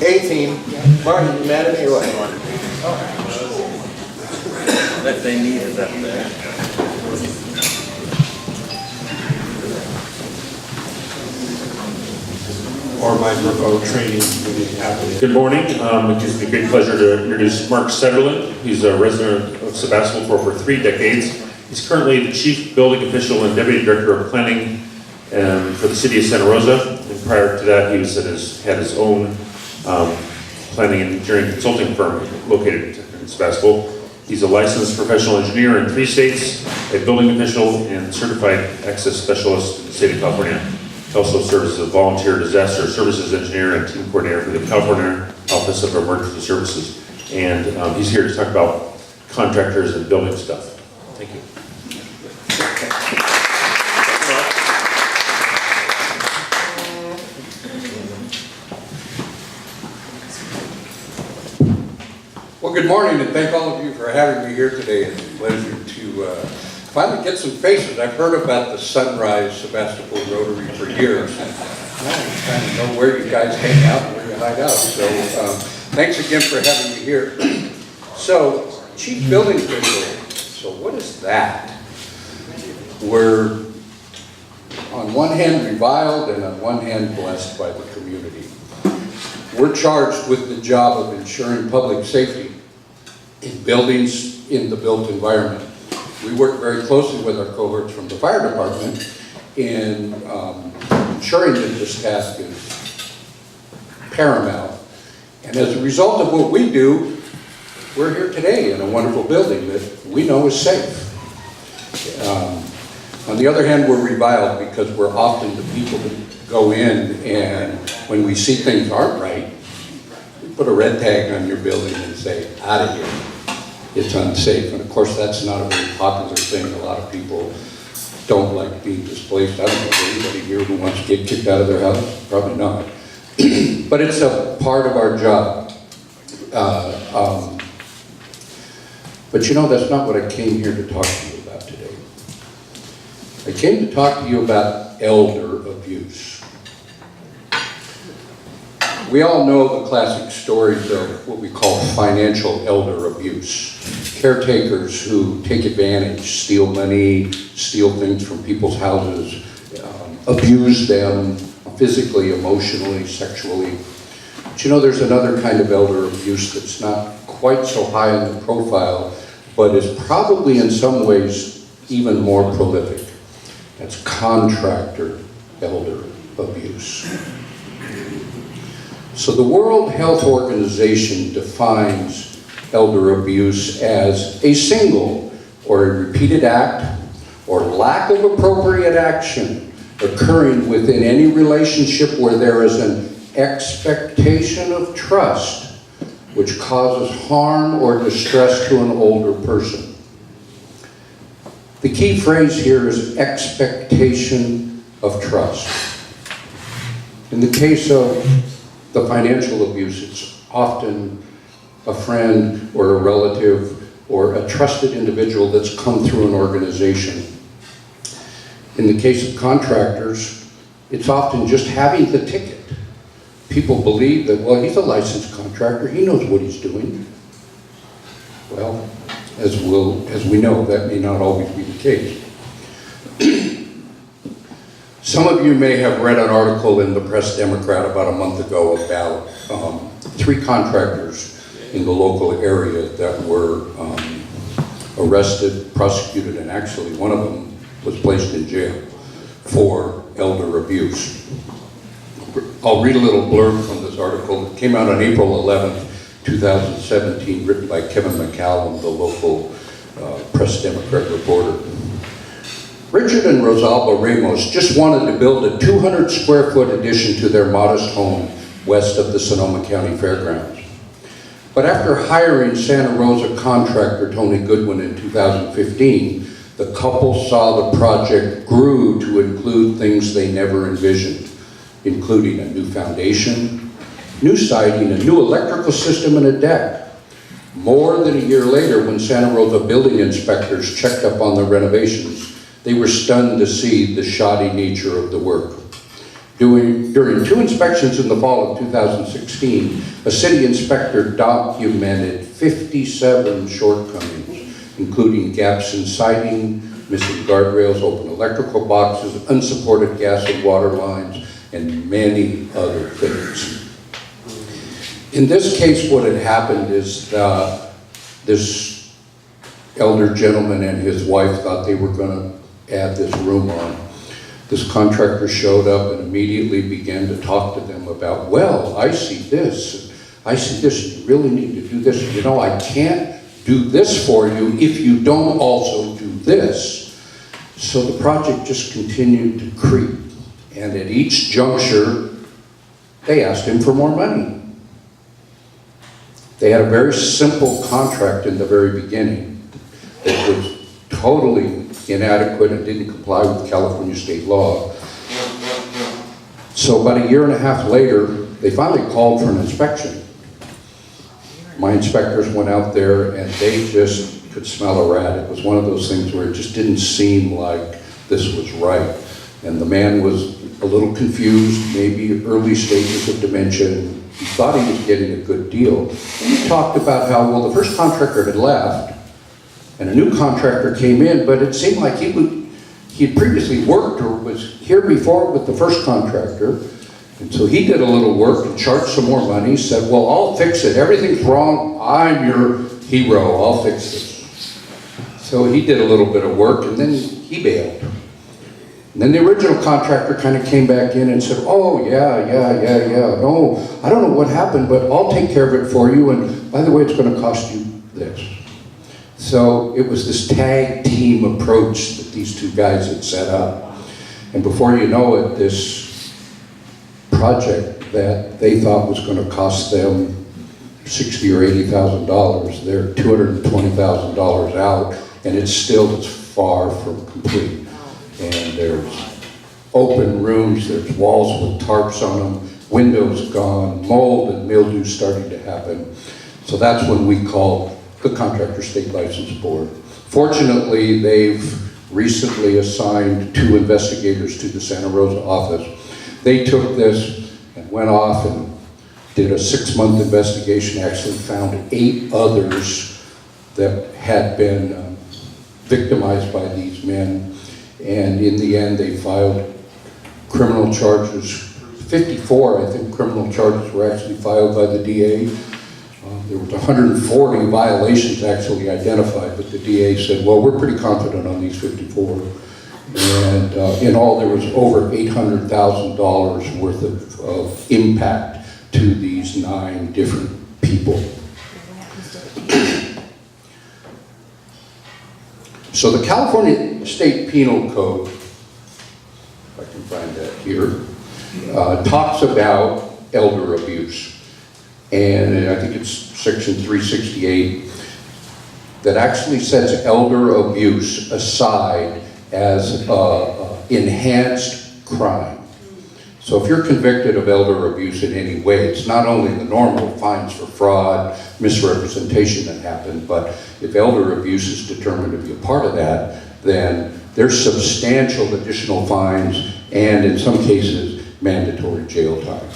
A-team. Martin, you mad at me or what? That they needed up there. Or microphone training would be happening. Good morning. It gives me great pleasure to introduce Mark Sutherland. He's a resident of Sebastopol for over 3 decades. He's currently the Chief Building Official and Deputy Director of Planning for the City of Santa Rosa. And prior to that, he had his own planning and engineering consulting firm located in Sebastopol. He's a licensed professional engineer in 3 states, a building official, and certified access specialist in the state of California. He also serves as a volunteer disaster services engineer and team coordinator for the California Office of Emergency Services. And he's here to talk about contractors and building stuff. Thank you. Well, good morning, and thank all of you for having me here today. It's a pleasure to finally get some faces. I've heard about the Sunrise Sebastopol Rotary for years. And now I'm trying to know where you guys hang out and where you hide out. So thanks again for having me here. So, Chief Building Official. So what is that? We're on one hand reviled and on one hand blessed by the community. We're charged with the job of ensuring public safety in buildings in the built environment. We work very closely with our cohorts from the fire department in ensuring that this task is paramount. And as a result of what we do, we're here today in a wonderful building that we know is safe. On the other hand, we're reviled because we're often the people that go in, and when we see things aren't right, we put a red tag on your building and say, out of here, it's unsafe. And of course, that's not a very popular thing. A lot of people don't like being displaced. I don't know anybody here who wants to get kicked out of their house, probably not. But it's a part of our job. But you know, that's not what I came here to talk to you about today. I came to talk to you about elder abuse. We all know the classic stories of what we call financial elder abuse. Caretakers who take advantage, steal money, steal things from people's houses, abuse them physically, emotionally, sexually. But you know, there's another kind of elder abuse that's not quite so high on the profile, but is probably in some ways even more prolific. That's contractor elder abuse. So the World Health Organization defines elder abuse as a single or a repeated act or lack of appropriate action occurring within any relationship where there is an expectation of trust which causes harm or distress to an older person. The key phrase here is expectation of trust. In the case of the financial abuse, it's often a friend or a relative or a trusted individual that's come through an organization. In the case of contractors, it's often just having the ticket. People believe that, well, he's a licensed contractor, he knows what he's doing. Well, as we know, that may not always be the case. Some of you may have read an article in the Press Democrat about a month ago about 3 contractors in the local area that were arrested, prosecuted, and actually one of them was placed in jail for elder abuse. I'll read a little blurb from this article. It came out on April 11th, 2017, written by Kevin McCallum, the local Press Democrat reporter. Richard and Rosalba Ramos just wanted to build a 200 square foot addition to their modest home west of the Sonoma County Fairgrounds. But after hiring Santa Rosa contractor Tony Goodwin in 2015, the couple saw the project grew to include things they never envisioned, including a new foundation, new siding, a new electrical system, and a deck. More than a year later, when Santa Rosa building inspectors checked up on the renovations, they were stunned to see the shoddy nature of the work. During 2 inspections in the fall of 2016, a city inspector documented 57 shortcomings, including gaps in siding, missing guardrails, open electrical boxes, unsupported gas and water lines, and many other things. In this case, what had happened is this elder gentleman and his wife thought they were going to add this room on. This contractor showed up and immediately began to talk to them about, well, I see this, you really need to do this. You know, I can't do this for you if you don't also do this. So the project just continued to creep. And at each juncture, they asked him for more money. They had a very simple contract in the very beginning that was totally inadequate and didn't comply with California state law. So about 1.5 years later, they finally called for an inspection. My inspectors went out there and they just could smell a rat. It was one of those things where it just didn't seem like this was right. And the man was a little confused, maybe early stages of dementia. He thought he was getting a good deal. And he talked about how, well, the first contractor had left and a new contractor came in, but it seemed like he had previously worked or was here before with the first contractor. And so he did a little work and charged some more money, said, well, I'll fix it. Everything's wrong. I'm your hero. I'll fix this. So he did a little bit of work and then he bailed. And then the original contractor kind of came back in and said, oh, yeah. No, I don't know what happened, but I'll take care of it for you. And by the way, it's going to cost you this. So it was this tag team approach that these two guys had set up. And before you know it, this project that they thought was going to cost them $60,000 or $80,000, they're $220,000 out, and it's still as far from complete. And there's open rooms, there's walls with tarps on them, windows gone, mold and mildew starting to happen. So that's when we called the Contractor State License Board. Fortunately, they've recently assigned 2 investigators to the Santa Rosa office. They took this and went off and did a 6-month investigation, actually found 8 others that had been victimized by these men. And in the end, they filed criminal charges. 54, I think, criminal charges were actually filed by the DA. There was 140 violations actually identified, but the DA said, well, we're pretty confident on these 54. And in all, there was over $800,000 worth of impact to these 9 different people. So the California State Penal Code, if I can find that here, talks about elder abuse. And I think it's section 368 that actually sets elder abuse aside as enhanced crime. So if you're convicted of elder abuse in any way, it's not only the normal fines for fraud, misrepresentation that happened, but if elder abuse is determined to be a part of that, then there's substantial additional fines and in some cases mandatory jail time.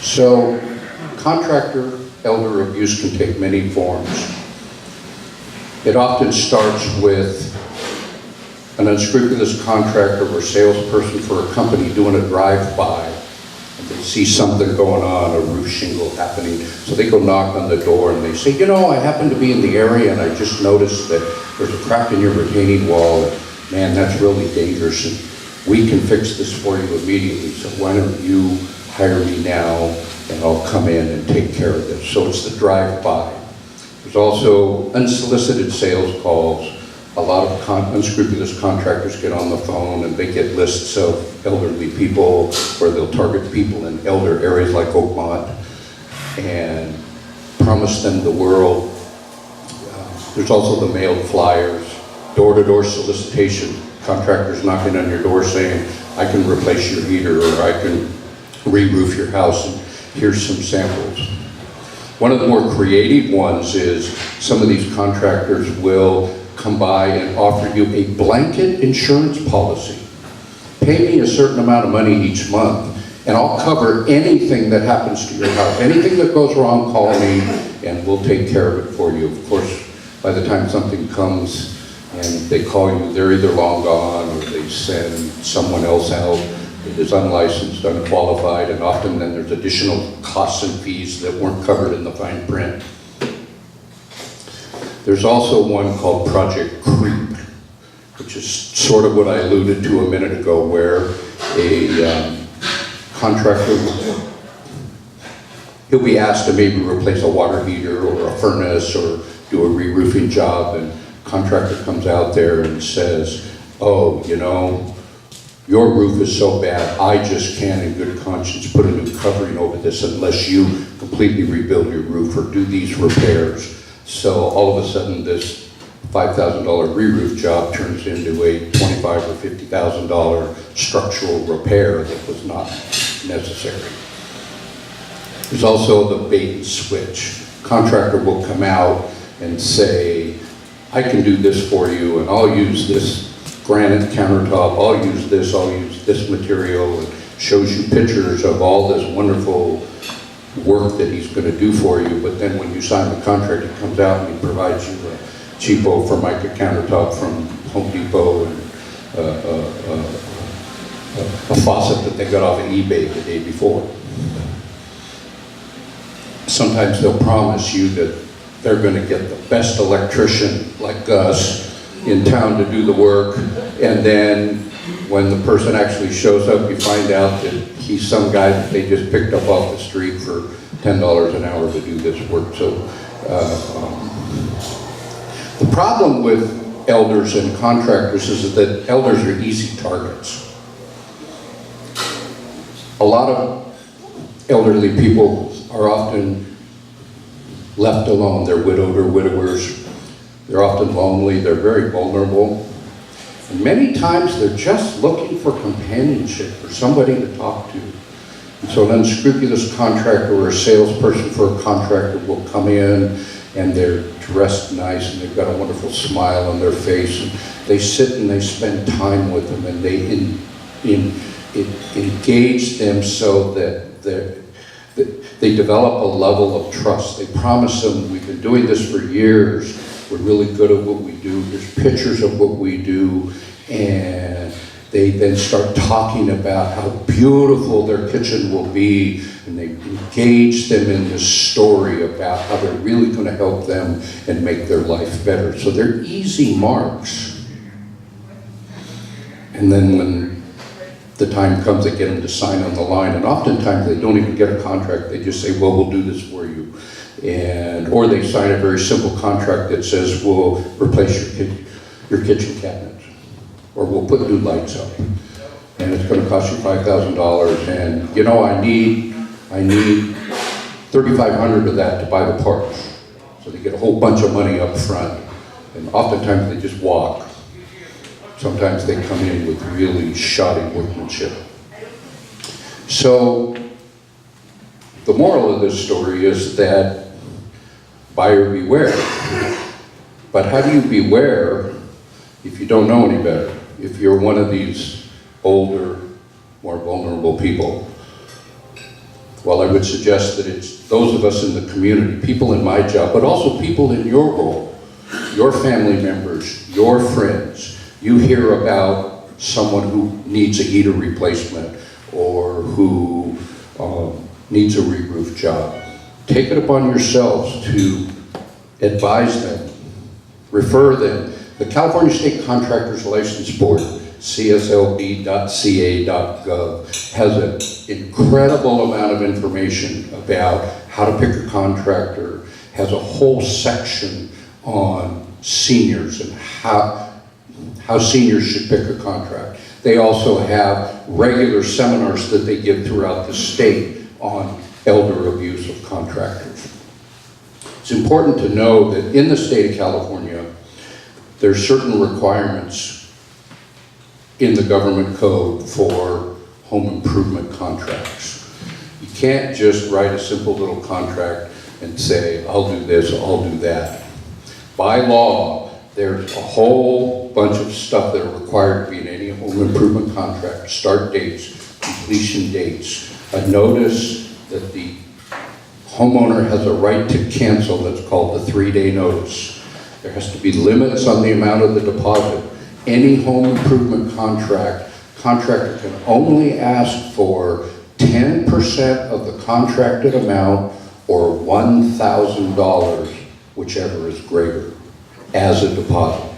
So contractor elder abuse can take many forms. It often starts with an unscrupulous contractor or salesperson for a company doing a drive-by, and they see something going on, a roof shingle happening, so they go knock on the door and they say, you know, I happen to be in the area and I just noticed that there's a crack in your retaining wall, and man, that's really dangerous, and we can fix this for you immediately, so why don't you hire me now and I'll come in and take care of this. So it's the drive-by. There's also unsolicited sales calls. A lot of unscrupulous contractors get on the phone and they get lists of elderly people, or they'll target people in elder areas like Oakmont and promise them the world. There's also the mailed flyers, door-to-door solicitation, contractors knocking on your door saying, I can replace your heater, or I can re-roof your house, and here's some samples. One of the more creative ones is some of these contractors will come by and offer you a blanket insurance policy. Pay me a certain amount of money each month, and I'll cover anything that happens to your house. Anything that goes wrong, call me, and we'll take care of it for you. Of course, by the time something comes and they call you, they're either long gone or they send someone else out that is unlicensed, unqualified, and often then there's additional costs and fees that weren't covered in the fine print. There's also one called Project Creep, which is sort of what I alluded to a minute ago, where a contractor, he'll be asked to maybe replace a water heater or a furnace or do a re-roofing job, and contractor comes out there and says, oh, you know, your roof is so bad, I just can't in good conscience put a new covering over this unless you completely rebuild your roof or do these repairs. So all of a sudden this $5,000 re-roof job turns into a $25,000 or $50,000 structural repair that was not necessary. There's also the bait and switch. Contractor will come out and say, I can do this for you, and I'll use this granite countertop, I'll use this material, and shows you pictures of all this wonderful work that he's going to do for you, but then when you sign the contract, he comes out and he provides you a cheapo Formica countertop from Home Depot and a faucet that they got off of eBay the day before. Sometimes they'll promise you that they're going to get the best electrician like us in town to do the work, and then when the person actually shows up, you find out that he's some guy that they just picked up off the street for $10 an hour to do this work. So the problem with elders and contractors is that elders are easy targets. A lot of elderly people are often left alone. They're widowed or widowers. They're often lonely. They're very vulnerable. And many times they're just looking for companionship, for somebody to talk to. And so an unscrupulous contractor or a salesperson for a contractor will come in and they're dressed nice and they've got a wonderful smile on their face, and they sit and they spend time with them and they engage them so that they develop a level of trust. They promise them, we've been doing this for years, we're really good at what we do, there's pictures of what we do, and they then start talking about how beautiful their kitchen will be, and they engage them in this story about how they're really going to help them and make their life better. So they're easy marks. And then when the time comes, they get them to sign on the line, and oftentimes they don't even get a contract. They just say, well, we'll do this for you. Or they sign a very simple contract that says, we'll replace your kitchen cabinets, or we'll put new lights up, and it's going to cost you $5,000, and you know, I need $3,500 of that to buy the parts. So they get a whole bunch of money up front, and oftentimes they just walk. Sometimes they come in with really shoddy workmanship. So the moral of this story is that buyer beware. But how do you beware if you don't know any better? If you're one of these older, more vulnerable people? Well, I would suggest that it's those of us in the community, people in my job, but also people in your role, your family members, your friends. You hear about someone who needs a heater replacement or who needs a re-roof job. Take it upon yourselves to advise them, refer them. The California State Contractors License Board, cslb.ca.gov, has an incredible amount of information about how to pick a contractor, has a whole section on seniors and how seniors should pick a contract. They also have regular seminars that they give throughout the state on elder abuse of contractors. It's important to know that in the state of California, there's certain requirements in the government code for home improvement contracts. You can't just write a simple little contract and say, I'll do this, I'll do that. By law, There's a whole bunch of stuff that are required to be in any home improvement contract. Start dates, completion dates, a notice that the homeowner has a right to cancel that's called the 3-day notice. There has to be limits on the amount of the deposit. Any home improvement contractor can only ask for 10% of the contracted amount or $1,000, whichever is greater, as a deposit.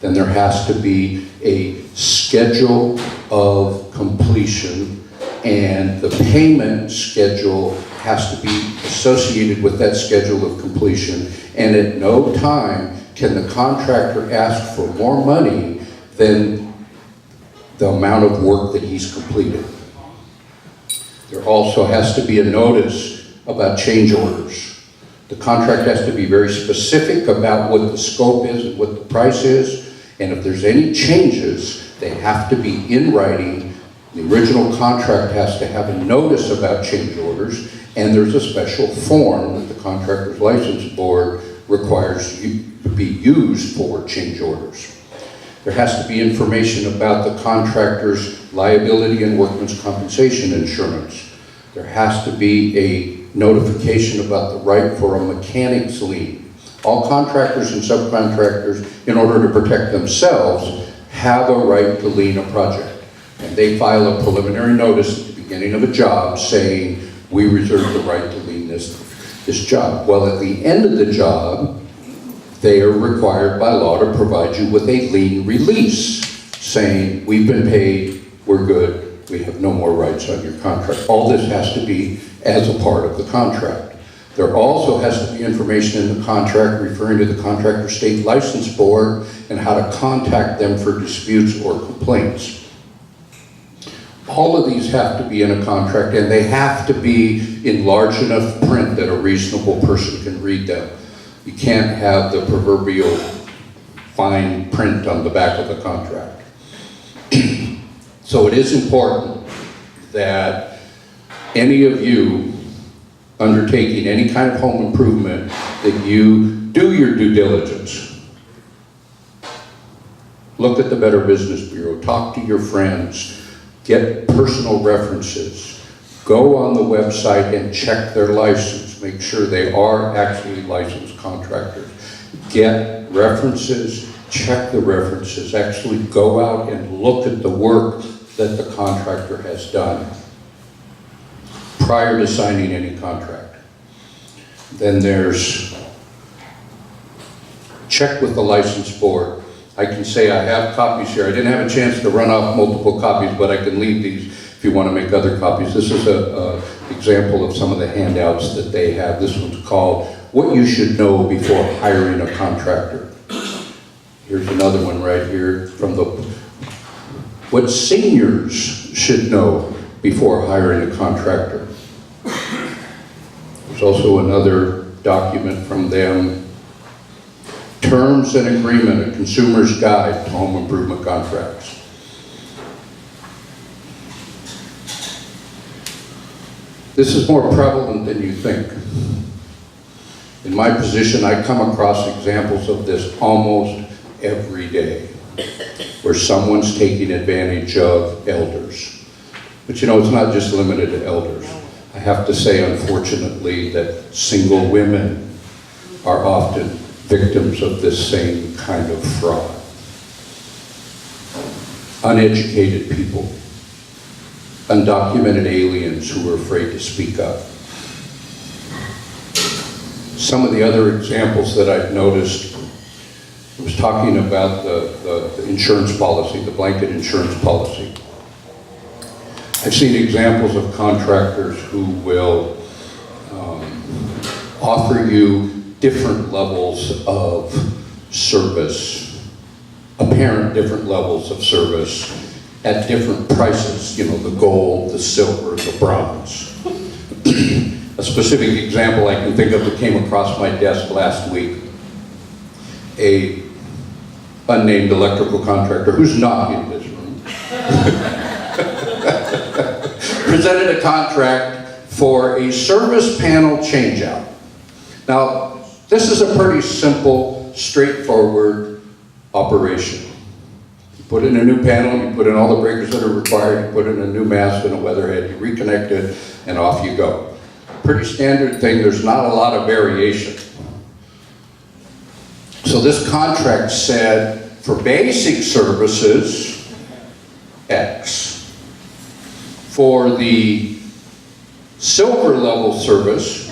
Then there has to be a schedule of completion, and the payment schedule has to be associated with that schedule of completion, and at no time can the contractor ask for more money than the amount of work that he's completed. There also has to be a notice about change orders. The contract has to be very specific about what the scope is and what the price is, and if there's any changes, they have to be in writing. The original contract has to have a notice about change orders, and there's a special form that the Contractor's License Board requires you to be used for change orders. There has to be information about the contractor's liability and workman's compensation insurance. There has to be a notification about the right for a mechanic's lien. All contractors and subcontractors, in order to protect themselves, have a right to lien a project. And they file a preliminary notice at the beginning of a job saying, we reserve the right to lien this job. Well, at the end of the job, they are required by law to provide you with a lien release saying, we've been paid, we're good, we have no more rights on your contract. All this has to be as a part of the contract. There also has to be information in the contract referring to the Contractor State License Board and how to contact them for disputes or complaints. All of these have to be in a contract, and they have to be in large enough print that a reasonable person can read them. You can't have the proverbial fine print on the back of the contract. So it is important that any of you undertaking any kind of home improvement, that you do your due diligence. Look at the Better Business Bureau, talk to your friends, get personal references, go on the website and check their license, make sure they are actually licensed contractors. Get references, check the references, actually go out and look at the work that the contractor has done prior to signing any contract. Then there's check with the license board. I can say I have copies here. I didn't have a chance to run off multiple copies, but I can leave these if you want to make other copies. This is an example of some of the handouts that they have. This one's called What You Should Know Before Hiring a Contractor. Here's another one right here from the What Seniors Should Know Before Hiring a Contractor. There's also another document from them, Terms and Agreement, a Consumer's Guide to Home Improvement Contracts. This is more prevalent than you think. In my position, I come across examples of this almost every day, where someone's taking advantage of elders. But you know, it's not just limited to elders. I have to say, unfortunately, that single women are often victims of this same kind of fraud. Uneducated people, undocumented aliens who are afraid to speak up. Some of the other examples that I've noticed, I was talking about the insurance policy, the blanket insurance policy. I've seen examples of contractors who will offer you different levels of service, apparent different levels of service at different prices, you know, the gold, the silver, the bronze. A specific example I can think of that came across my desk last week, a unnamed electrical contractor who's not in this room presented a contract for a service panel changeout. Now, this is a pretty simple straightforward operation. You put in a new panel, you put in all the breakers that are required, you put in a new mast and a weatherhead, you reconnect it, and off you go. Pretty standard thing, there's not a lot of variation. So this contract said, for basic services, X. For the silver level service,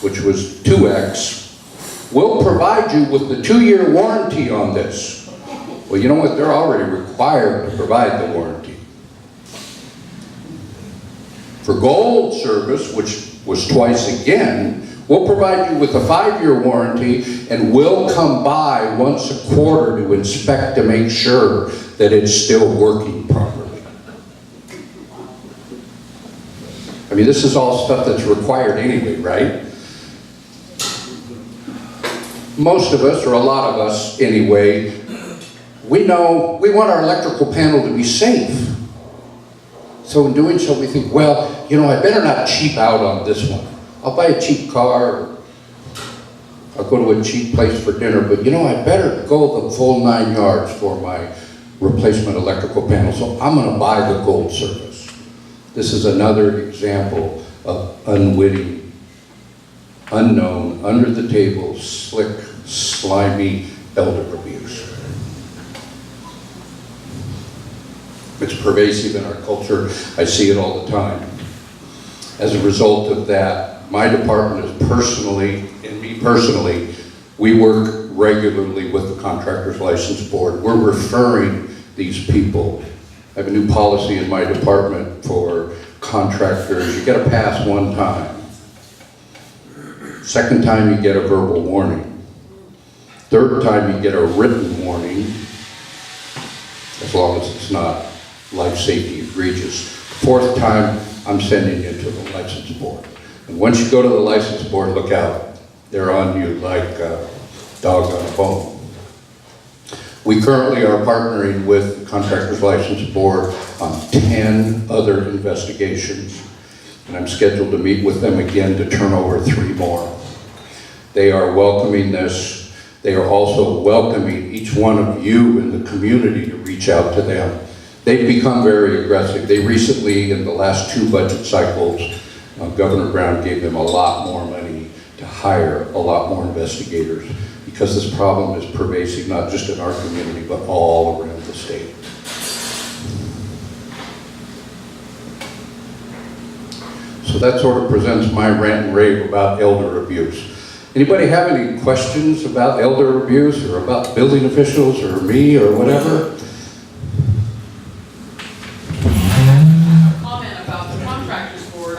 which was 2X, we'll provide you with the 2-year warranty on this. Well, you know what? They're already required to provide the warranty. For gold service, which was twice again, we'll provide you with a 5-year warranty, and we'll come by once a quarter to inspect to make sure that it's still working properly. I mean, this is all stuff that's required anyway, right? Most of us, or a lot of us anyway, we know we want our electrical panel to be safe. So in doing so, we think, well, you know, I better not cheap out on this one. I'll buy a cheap car, I'll go to a cheap place for dinner, but you know, I better go the full 9 yards for my replacement electrical panel, so I'm gonna buy the gold service. This is another example of unwitting, unknown, under the table, slick, slimy elder abuse. It's pervasive in our culture. I see it all the time. As a result of that, my department is personally, and me personally, we work regularly with the Contractors License Board. We're referring these people. I have a new policy in my department for contractors. You get a pass one time. Second time you get a verbal warning. Third time you get a written warning, as long as it's not life safety egregious. Fourth time, I'm sending you to the license board. And once you go to the license board, look out. They're on you like a dog on a bone. We currently are partnering with the Contractors License Board on 10 other investigations, and I'm scheduled to meet with them again to turn over 3 more. They are welcoming this. They are also welcoming each one of you in the community to reach out to them. They've become very aggressive. They recently, in the last 2 budget cycles, Governor Brown gave them a lot more money to hire a lot more investigators, because this problem is pervasive, not just in our community, but all around the state. So that sort of presents my rant and rave about elder abuse. Anybody have any questions about elder abuse, or about building officials, or me, or whatever? Comment about the Contractors Board.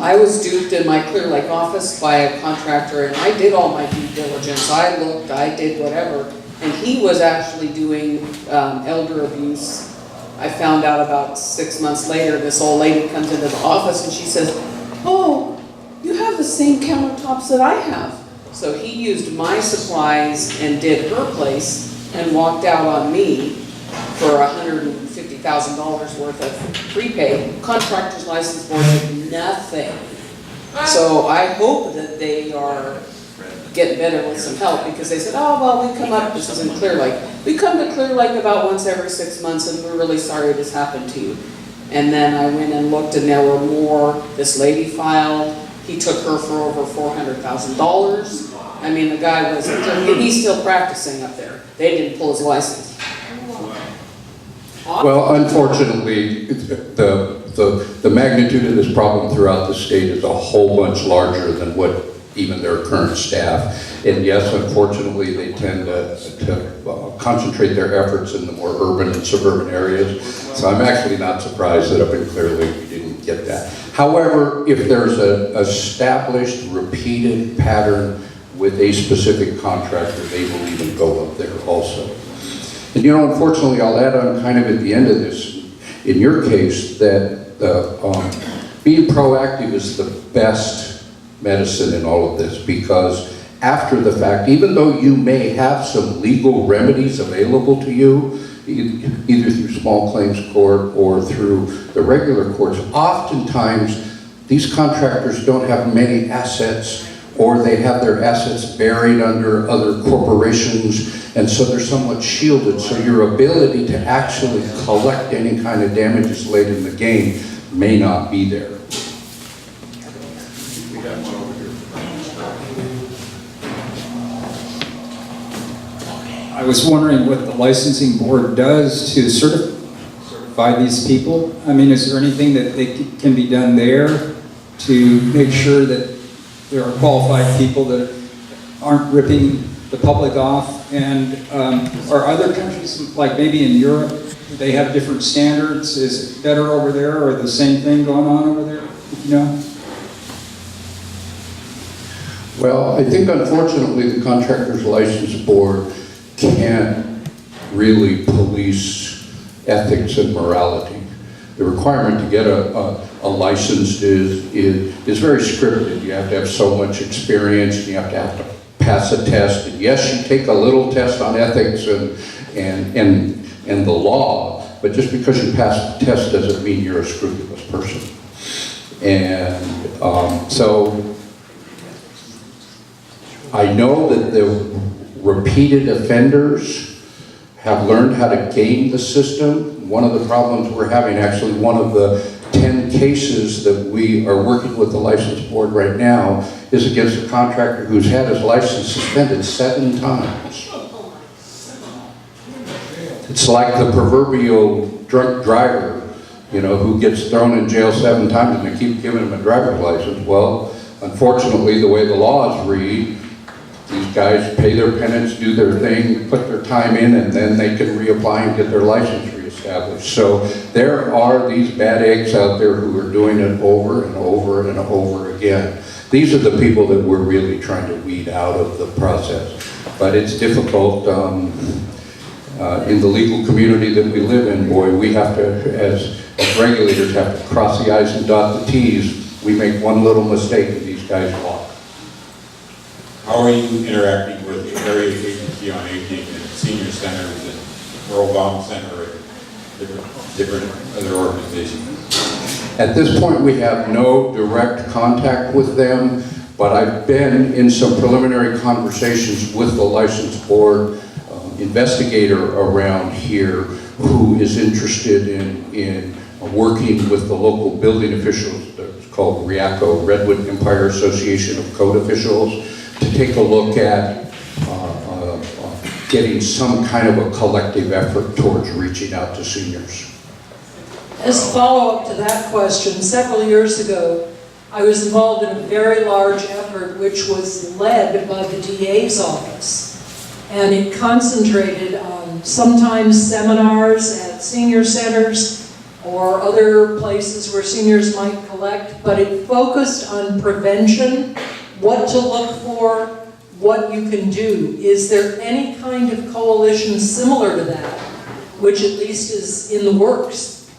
I was duped in my Clear Lake office by a contractor, and I did all my due diligence. I looked, I did whatever, and he was actually doing elder abuse. I found out about 6 months later. This old lady comes into the office and she says, "Oh, you have the same countertops that I have." So he used my supplies and did her place and walked out on me for $150,000 worth of prepaid. Contractors License Board did nothing. So I hope that they are getting better with some help, because they said, "Oh, well, we come up," this is in Clear Lake, "we come to Clear Lake about once every 6 months, and we're really sorry this happened to you." And then I went and looked, and there were more. This lady filed. He took her for over $400,000. I mean, the guy was, and he's still practicing up there. They didn't pull his license. Well, unfortunately, the magnitude of this problem throughout the state is a whole bunch larger than what even their current staff. And yes, unfortunately, they tend to concentrate their efforts in the more urban and suburban areas. So I'm actually not surprised that up in Clear Lake we didn't get that. However, if there's an established, repeated pattern with a specific contractor, they will even go up there also. And you know, unfortunately, I'll add on kind of at the end of this, in your case, that being proactive is the best medicine in all of this, because after the fact, even though you may have some legal remedies available to you, either through small claims court or through the regular courts, oftentimes these contractors don't have many assets or they have their assets buried under other corporations, and so they're somewhat shielded. So your ability to actually collect any kind of damages late in the game may not be there. I was wondering what the licensing board does to certify these people. I mean, is there anything that can be done there to make sure that there are qualified people that aren't ripping the public off? And are other countries, like maybe in Europe, do they have different standards? Is it better over there, or the same thing going on over there? You know? Well, I think unfortunately the Contractors License Board can't really police ethics and morality. The requirement to get a license is very scripted. You have to have so much experience, and you have to pass a test. And yes, you take a little test on ethics and the law, but just because you pass the test doesn't mean you're a scrupulous person. And so I know that the repeated offenders have learned how to game the system. One of the problems we're having, actually one of the 10 cases that we are working with the license board right now, is against a contractor who's had his license suspended 7 times. It's like the proverbial drunk driver, you know, who gets thrown in jail 7 times and they keep giving him a driver's license. Well, unfortunately, the way the laws read, these guys pay their penance, do their thing, put their time in, and then they can reapply and get their license reestablished. So there are these bad eggs out there who are doing it over and over and over again. These are the people that we're really trying to weed out of the process. But it's difficult. In the legal community that we live in, boy, we have to, as regulators, have to cross the I's and dot the T's. We make one little mistake and these guys walk. How are you interacting with area agency on aging and senior centers and Earl Baum Center and different other organizations? At this point, we have no direct contact with them, but I've been in some preliminary conversations with the license board investigator around here who is interested in working with the local building officials. It's called RIACO, Redwood Empire Association of Code Officials, to take a look at getting some kind of a collective effort towards reaching out to seniors. As a follow-up to that question, several years ago, I was involved in a very large effort which was led by the DA's office. And it concentrated on sometimes seminars at senior centers or other places where seniors might collect, but it focused on prevention, what to look for, what you can do. Is there any kind of coalition similar to that, which at least is in the works?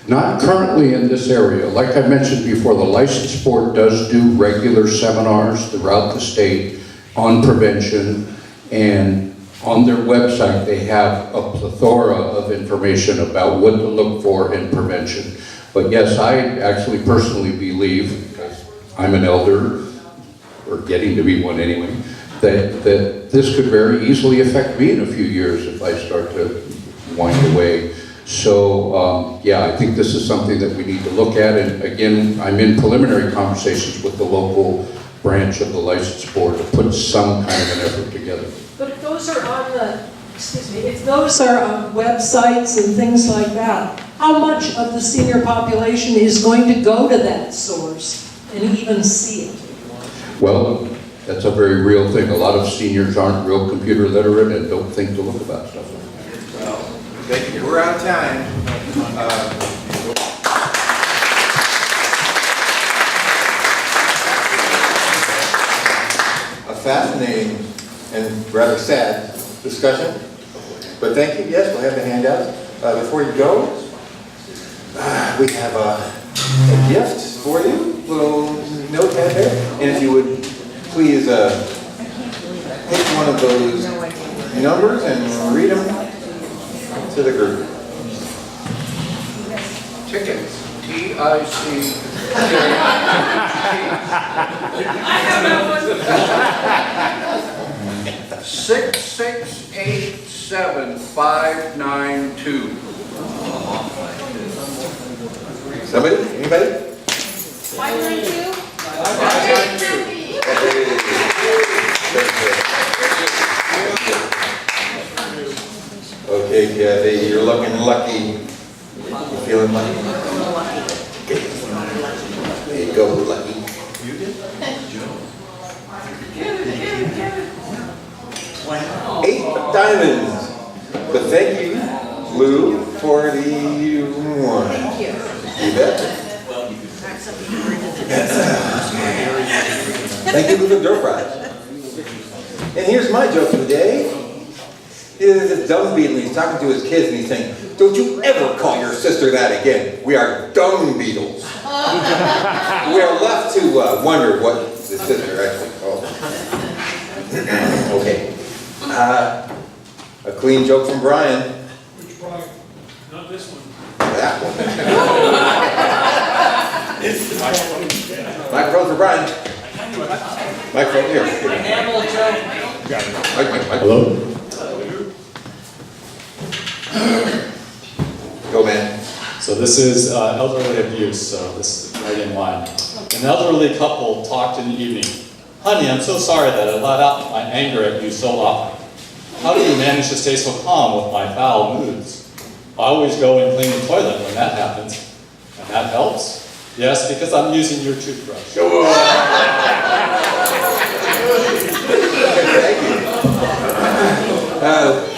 Not currently in this area. Like I mentioned before, the license board does do regular seminars throughout the state on prevention, and on their website they have a plethora of information about what to look for in prevention. But yes, I actually personally believe, because I'm an elder, or getting to be one anyway, that this could very easily affect me in a few years if I start to wind away. So yeah, I think this is something that we need to look at, and again, I'm in preliminary conversations with the local branch of the license board to put some kind of an effort together. But if those are on the, if those are on websites and things like that, how much of the senior population is going to go to that source and even see it? Well, that's a very real thing. A lot of seniors aren't real computer literate and don't think to look about stuff like that. Well, thank you. We're out of time. A fascinating and rather sad discussion, but thank you. Yes, we'll have the handout. Before you go, we have a gift for you, little notepad there, and if you would please pick one of those numbers and read them to the group. Tickets. EIC. I have that one. 6687592. Somebody? Anybody? 592? Okay, Kathy, you're looking lucky. You feeling lucky? There you go, lucky. Eight diamonds. But thank you, Lou, for the one. Thank you. You bet. Thank you for the door prize. And here's my joke of the day. There's this dumb beetle, he's talking to his kids and he's saying, don't you ever call your sister that again. We are dung beetles. We are left to wonder what the sister actually called her. Okay. A clean joke from Brian. Which Brian? Not this one. That one. Microphone for Brian. Microphone here. Hello? Go, man. So this is elderly abuse, so this is right in line. An elderly couple talked in the evening. Honey, I'm so sorry that I let out my anger at you so often. How do you manage to stay so calm with my foul moods? I always go and clean the toilet when that happens. And that helps? Yes, because I'm using your toothbrush. Thank you.